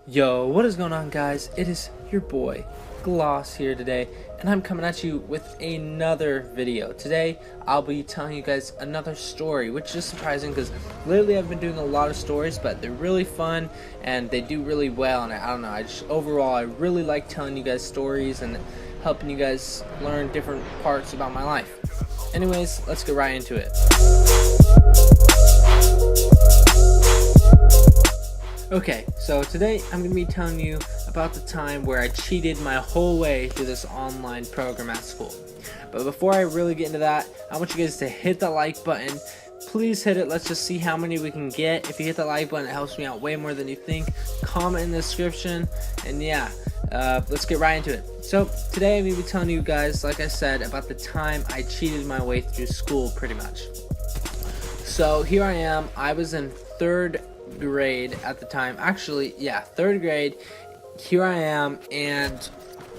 Yo, what is going on, guys? It is your boy Gloss here today, and I'm coming at you with another video. Today I'll be telling you guys another story, which is surprising because lately I've been doing a lot of stories, but they're really fun and they do really well. And I don't know, overall I really like telling you guys stories and helping you guys learn different parts about my life. Anyways, let's get right into it. Okay, so today I'm going to be telling you about the time where I cheated my whole way through this online program at school. But before I really get into that, I want you guys to hit the like button. Please hit it. Let's just see how many we can get. If you hit the like button, it helps me out way more than you think. Comment in the description, and yeah, let's get right into it. So today I'm going to be telling you guys, like I said, about the time I cheated my way through school pretty much. So here I am. I was in third grade at the time. Actually, yeah, third grade. Here I am, and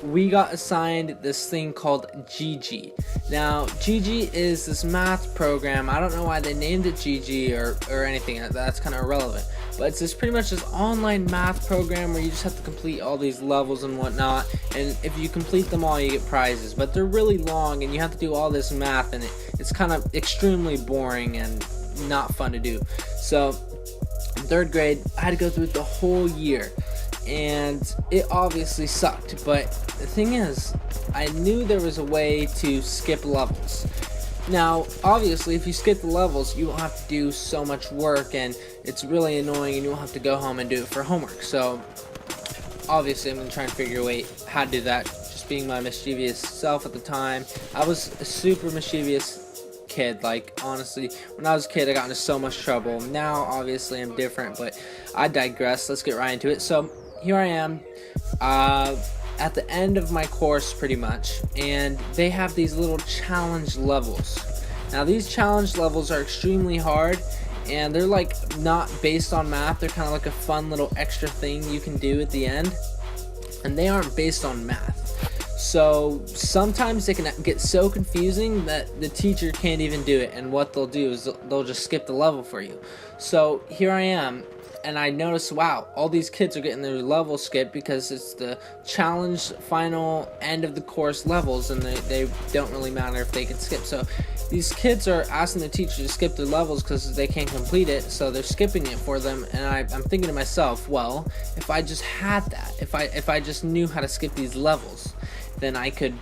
we got assigned this thing called GG. Now, GG is this math program. I don't know why they named it GG or anything. That's kind of irrelevant. But it's pretty much this online math program where you just have to complete all these levels and whatnot. And if you complete them all, you get prizes. But they're really long, and you have to do all this math, and it's kind of extremely boring and not fun to do. So in third grade, I had to go through it the whole year, and it obviously sucked. But the thing is, I knew there was a way to skip levels. Now, obviously, if you skip the levels, you won't have to do so much work, and it's really annoying, and you won't have to go home and do it for homework. So obviously, I'm going to try and figure a way how to do that, just being my mischievous self at the time. I was a super mischievous kid. Like, honestly, when I was a kid, I got into so much trouble. Now obviously I'm different, but I digress. Let's get right into it. So here I am at the end of my course pretty much, and they have these little challenge levels. Now these challenge levels are extremely hard, and they're like not based on math. They're kind of like a fun little extra thing you can do at the end, and they aren't based on math. So sometimes they can get so confusing that the teacher can't even do it, and what they'll do is they'll just skip the level for you. So here I am, and I notice, wow, all these kids are getting their level skipped because it's the challenge final end of the course levels, and they don't really matter if they can skip. So these kids are asking the teacher to skip their levels because they can't complete it, so they're skipping it for them. And I'm thinking to myself, well, if I just had that, if I just knew how to skip these levels, then I could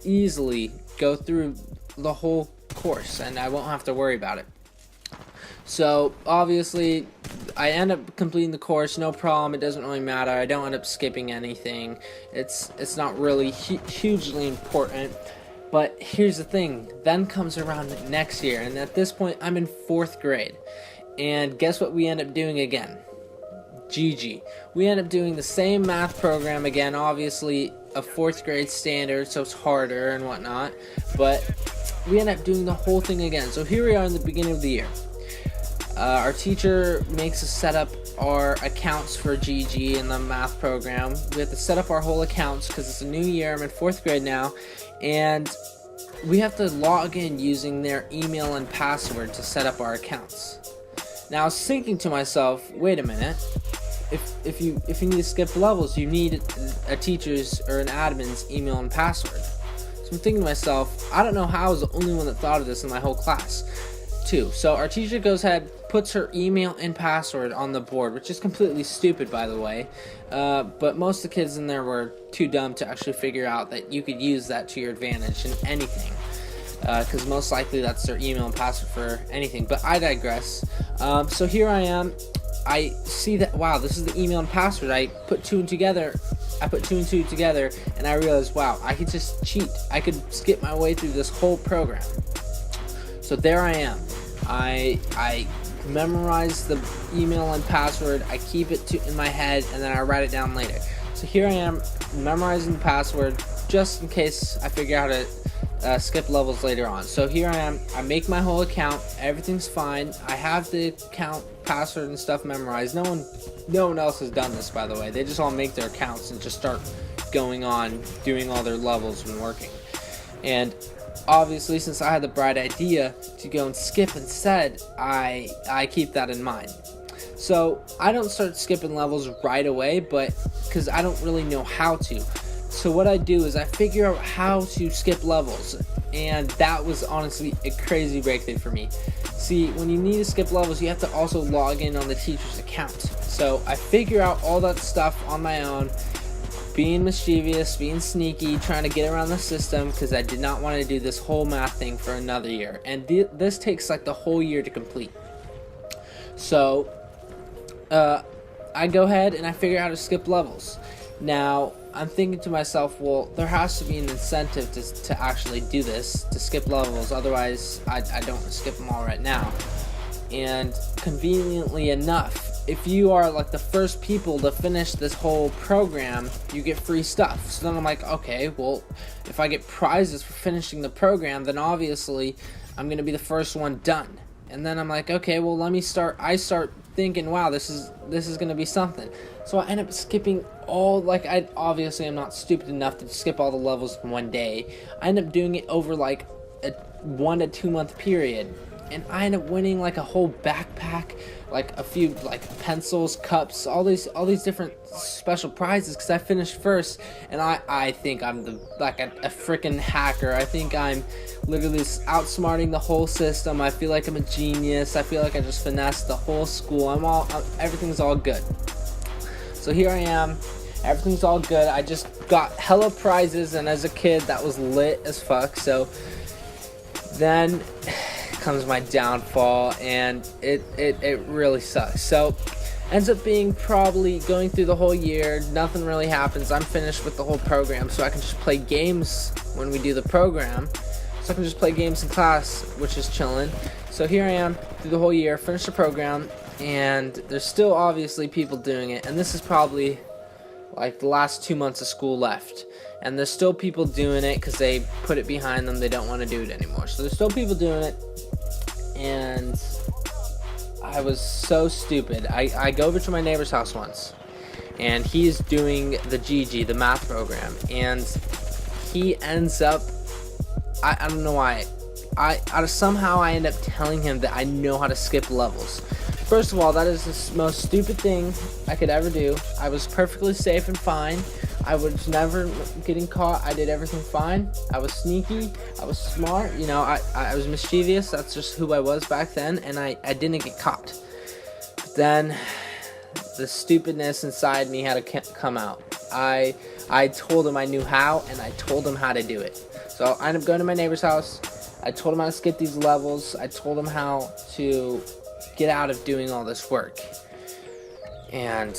easily go through the whole course and I won't have to worry about it. So obviously I end up completing the course, no problem. It doesn't really matter. I don't end up skipping anything. It's not really hugely important. But here's the thing, then comes around next year, and at this point I'm in fourth grade, and guess what we end up doing again? GG. We end up doing the same math program again, obviously a fourth grade standard, so it's harder and whatnot, but we end up doing the whole thing again. So here we are in the beginning of the year. Our teacher makes us set up our accounts for GG in the math program. We have to set up our whole accounts because it's a new year. I'm in fourth grade now, and we have to log in using their email and password to set up our accounts. Now I was thinking to myself, wait a minute, if you need to skip levels, you need a teacher's or an admin's email and password. So I'm thinking to myself, I don't know how I was the only one that thought of this in my whole class too. So our teacher goes ahead, puts her email and password on the board, which is completely stupid, by the way, but most of the kids in there were too dumb to actually figure out that you could use that to your advantage in anything, because most likely that's their email and password for anything. But I digress. So here I am. I see that, wow, this is the email and password. I put two and two together, and I realized, wow, I could just cheat. I could skip my way through this whole program. So there I am. I memorize the email and password. I keep it in my head, and then I write it down later. So here I am memorizing the password just in case I figure out how to skip levels later on. So here I am. I make my whole account. Everything's fine. I have the account password and stuff memorized. No one else has done this, by the way. They just all make their accounts and just start going on doing all their levels and working. And obviously, since I had the bright idea to go and skip instead, I keep that in mind. So I don't start skipping levels right away, but because I don't really know how to. So what I do is I figure out how to skip levels, and that was honestly a crazy breakthrough for me. See, when you need to skip levels, you have to also log in on the teacher's account. So I figure out all that stuff on my own, being mischievous, being sneaky, trying to get around the system, because I did not want to do this whole math thing for another year. And this takes like the whole year to complete. So I go ahead and I figure out how to skip levels. Now, I'm thinking to myself, well, there has to be an incentive to actually do this, to skip levels. Otherwise, I don't skip them all right now. And conveniently enough, if you are like the first people to finish this whole program, you get free stuff. So then I'm like, okay, well, if I get prizes for finishing the program, then obviously I'm going to be the first one done. And then I'm like, okay, well, I start thinking, wow, this is going to be something. So I end up skipping all, I'm not stupid enough to skip all the levels in one day. I end up doing it over like a 1 to 2 month period. And I end up winning like a whole backpack, like a few like pencils, cups, all these different special prizes, because I finished first. And I think I'm a freaking hacker. I think I'm literally outsmarting the whole system. I feel like I'm a genius. I feel like I just finessed the whole school. Everything's all good. So here I am. Everything's all good. I just got hella prizes, and as a kid, that was lit as fuck. So then comes my downfall, and it really sucks. So ends up being probably going through the whole year, nothing really happens. I'm finished with the whole program, so I can just play games when we do the program. So I can just play games in class, which is chilling. So here I am through the whole year, finished the program, and there's still obviously people doing it, and this is probably like the last 2 months of school left, and there's still people doing it because they put it behind them. They don't want to do it anymore. So there's still people doing it, and I was so stupid. I go over to my neighbor's house once, and he's doing the GG, the math program, and he ends up, I don't know why, somehow I end up telling him that I know how to skip levels. First of all, that is the most stupid thing I could ever do. I was perfectly safe and fine. I was never getting caught. I did everything fine. I was sneaky. I was smart. I was mischievous. That's just who I was back then, and I didn't get caught. But then the stupidness inside me had to come out. I told him I knew how, and I told him how to do it. So I ended up going to my neighbor's house. I told him how to skip these levels. I told him how to get out of doing all this work. And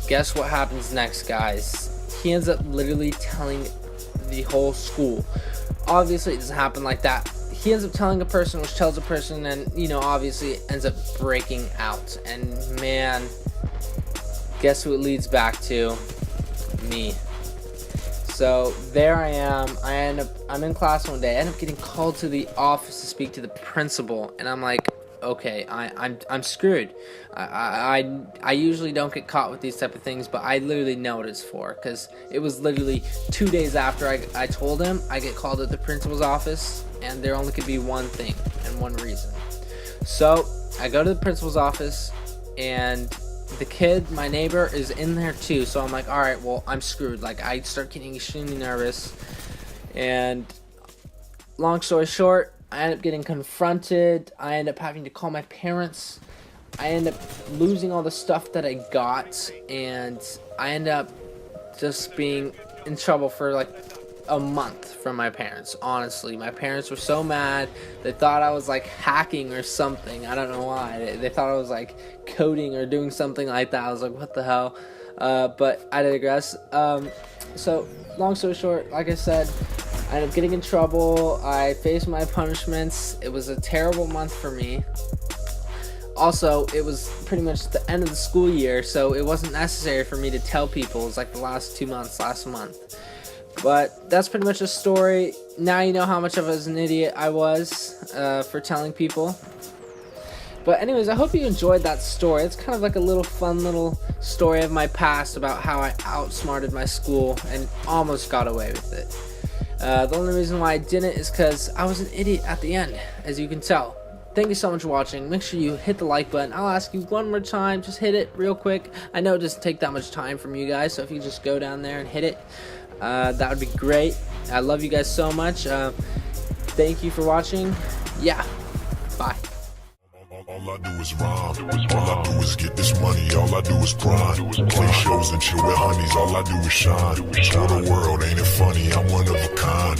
guess what happens next, guys? He ends up literally telling the whole school. Obviously, it doesn't happen like that. He ends up telling a person, which tells a person, and, obviously it ends up breaking out. And, man, guess who it leads back to? Me. So, there I am. I'm in class one day. I end up getting called to the office to speak to the principal. And I'm like, okay, I'm screwed. I usually don't get caught with these type of things, but I literally know what it's for, because it was literally 2 days after I told him. I get called at the principal's office, and there only could be one thing and one reason. So I go to the principal's office, and the kid, my neighbor, is in there too. So I'm like, all right, well, I'm screwed. Like, I start getting extremely nervous, and long story short, I end up getting confronted. I end up having to call my parents. I end up losing all the stuff that I got, and I end up just being in trouble for like a month from my parents. Honestly, my parents were so mad. They thought I was like hacking or something. I don't know why. They thought I was like coding or doing something like that. I was like, what the hell? But I digress. So long story short, like I said, I ended up getting in trouble. I faced my punishments. It was a terrible month for me. Also, it was pretty much the end of the school year, so it wasn't necessary for me to tell people. It was like the last 2 months, last month. But that's pretty much the story. Now you know how much of an idiot I was for telling people. But anyways, I hope you enjoyed that story. It's kind of like a little fun little story of my past about how I outsmarted my school and almost got away with it. The only reason why I didn't is because I was an idiot at the end, as you can tell. thank you so much for watching. Make sure you hit the like button. I'll ask you one more time, just hit it real quick. I know it doesn't take that much time from you guys, so if you just go down there and hit it, that would be great. I love you guys so much. Thank you for watching. Yeah, bye. All I do is rhyme, all I do is get this money, all I do is grind. Play shows and chill with honeys, all I do is shine. For the world, ain't it funny, I'm one of a kind.